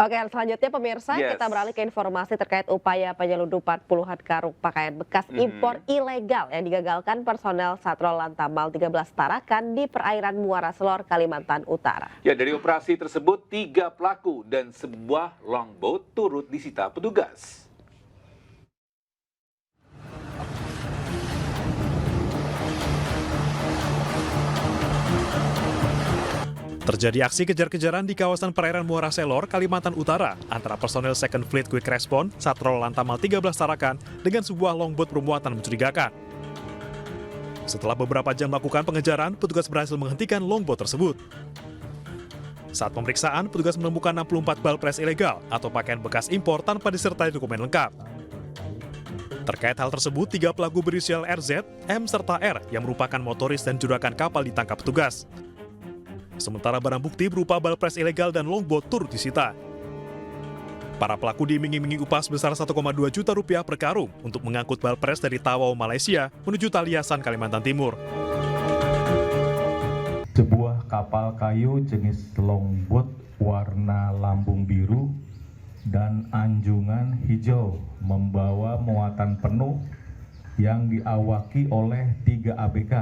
Oke, selanjutnya pemirsa, kita beralih ke informasi terkait upaya penyelundupan puluhan karung pakaian bekas impor ilegal yang digagalkan personel Satrol Lantamal 13 Tarakan di perairan Muara Selor, Kalimantan Utara. Ya, dari operasi tersebut 3 pelaku dan sebuah longboat turut disita petugas. Terjadi aksi kejar-kejaran di kawasan perairan Muara Selor, Kalimantan Utara antara personel Second Fleet Quick Response Satrol Lantamal 13 Tarakan dengan sebuah longboat bermuatan mencurigakan. Setelah beberapa jam melakukan pengejaran, petugas berhasil menghentikan longboat tersebut. Saat pemeriksaan, petugas menemukan 64 bal pres ilegal atau pakaian bekas impor tanpa disertai dokumen lengkap. Terkait hal tersebut, 3 pelaku berinisial RZ, M, serta R yang merupakan motoris dan juragan kapal ditangkap petugas. Sementara barang bukti berupa bal pres ilegal dan longboat turut disita. Para pelaku diiming-imingi upah sebesar 1,2 juta rupiah per karung untuk mengangkut bal pres dari Tawau, Malaysia menuju Taliasan, Kalimantan Timur. Sebuah kapal kayu jenis longboat warna lambung biru dan anjungan hijau membawa muatan penuh yang diawaki oleh 3 ABK.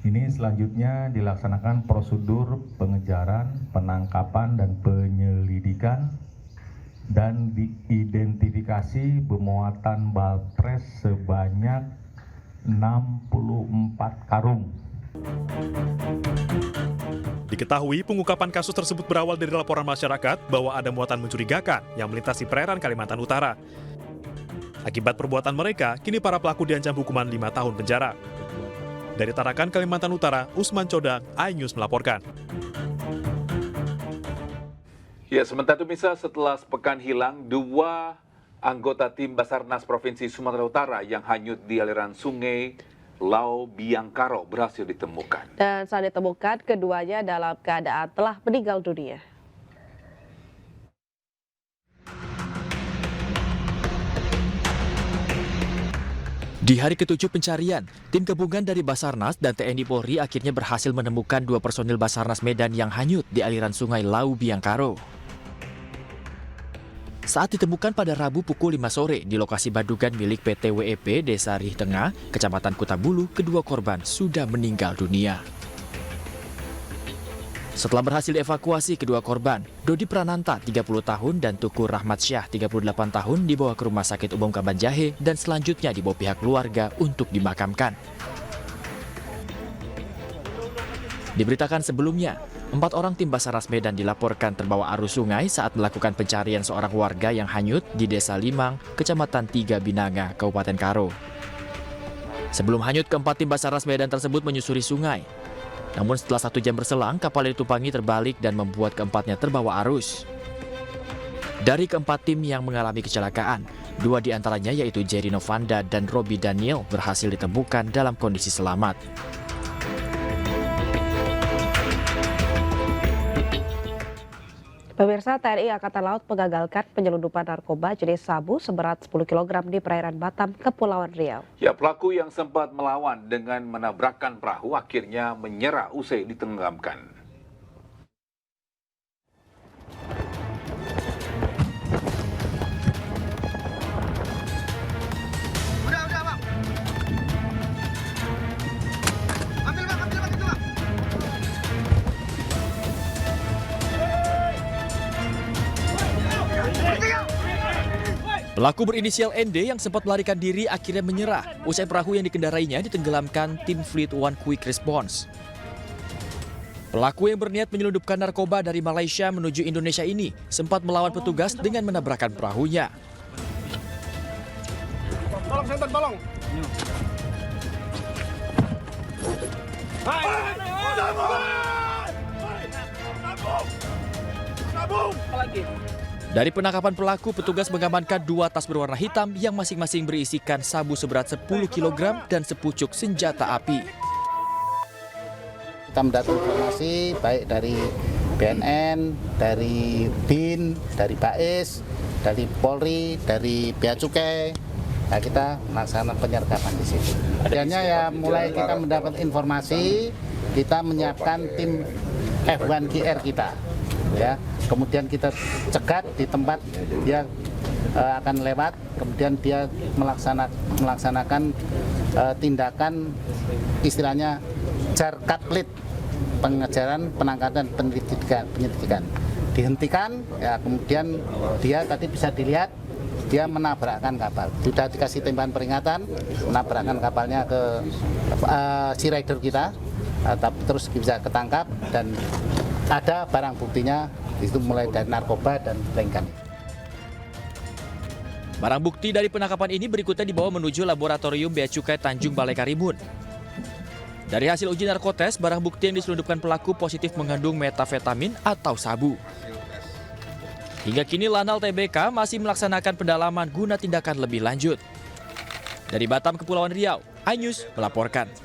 Ini selanjutnya dilaksanakan prosedur pengejaran, penangkapan, dan penyelidikan dan diidentifikasi bermuatan bal pres sebanyak 64 karung. Diketahui pengungkapan kasus tersebut berawal dari laporan masyarakat bahwa ada muatan mencurigakan yang melintasi perairan Kalimantan Utara. Akibat perbuatan mereka, kini para pelaku diancam hukuman 5 tahun penjara. Dari Tarakan, Kalimantan Utara, Usman Codang, iNews melaporkan. Ya, sementara itu bisa setelah sepekan hilang, 2 anggota tim Basarnas Provinsi Sumatera Utara yang hanyut di aliran sungai Lau Biangkaro berhasil ditemukan. Dan saat ditemukan, keduanya dalam keadaan telah meninggal dunia. Di hari ke-7 pencarian, tim gabungan dari Basarnas dan TNI Polri akhirnya berhasil menemukan 2 personil Basarnas Medan yang hanyut di aliran sungai Lau Biangkaro. Saat ditemukan pada Rabu pukul 5 sore di lokasi Badugan milik PT WEP Desa Rih Tengah, Kecamatan Kutabulu, kedua korban sudah meninggal dunia. Setelah berhasil dievakuasi kedua korban, Dodi Prananta 30 tahun dan Tukur Rahmat Syah 38 tahun dibawa ke Rumah Sakit Umum Kabanjahe dan selanjutnya dibawa pihak keluarga untuk dimakamkan. Diberitakan sebelumnya, 4 orang tim Basarnas Medan dilaporkan terbawa arus sungai saat melakukan pencarian seorang warga yang hanyut di Desa Limang, Kecamatan 3 Binanga, Kabupaten Karo. Sebelum hanyut, keempat tim Basarnas Medan tersebut menyusuri sungai. Namun setelah 1 jam berselang, kapal yang ditumpangi terbalik dan membuat keempatnya terbawa arus. Dari keempat tim yang mengalami kecelakaan, 2 diantaranya yaitu Jerry Novanda dan Robi Daniel berhasil ditemukan dalam kondisi selamat. Pemirsa, TNI Angkatan Laut mengagalkan penyelundupan narkoba jenis sabu seberat 10 kg di perairan Batam, Kepulauan Riau. Ya, pelaku yang sempat melawan dengan menabrakkan perahu akhirnya menyerah usai ditenggelamkan. Pelaku berinisial ND yang sempat melarikan diri akhirnya menyerah usai perahu yang dikendarainya ditenggelamkan tim Fleet One Quick Response. Pelaku yang berniat menyelundupkan narkoba dari Malaysia menuju Indonesia ini sempat melawan petugas dengan menabrakkan perahunya. Tolong, Senton, tolong. Dari penangkapan pelaku, petugas mengamankan 2 tas berwarna hitam yang masing-masing berisikan sabu seberat 10 kg dan sepucuk senjata api. Kita mendapat informasi baik dari BNN, dari BIN, dari BAIS, dari Polri, dari Bea Cukai. Nah, kita melaksanakan penyergapan di situ. Akhirnya ya mulai kita mendapat informasi, kita menyiapkan tim F1GR kita. ya. Kemudian kita cegat di tempat dia akan lewat, kemudian dia melaksanakan tindakan istilahnya jarkatlit, pengejaran, penangkapan, penyelidikan. Dihentikan, ya kemudian dia tadi bisa dilihat dia menabrakkan kapal. Sudah dikasih tembakan peringatan, menabrakkan kapalnya ke sea rider kita, tapi terus bisa ketangkap dan ada barang buktinya, itu mulai dari narkoba dan lengkan. Barang bukti dari penangkapan ini berikutnya dibawa menuju laboratorium Bea Cukai Tanjung Balai Karimun. Dari hasil uji narkotes, barang bukti yang diselundupkan pelaku positif mengandung metafetamin atau sabu. Hingga kini Lanal TBK masih melaksanakan pendalaman guna tindakan lebih lanjut. Dari Batam, Kepulauan Riau, iNews melaporkan.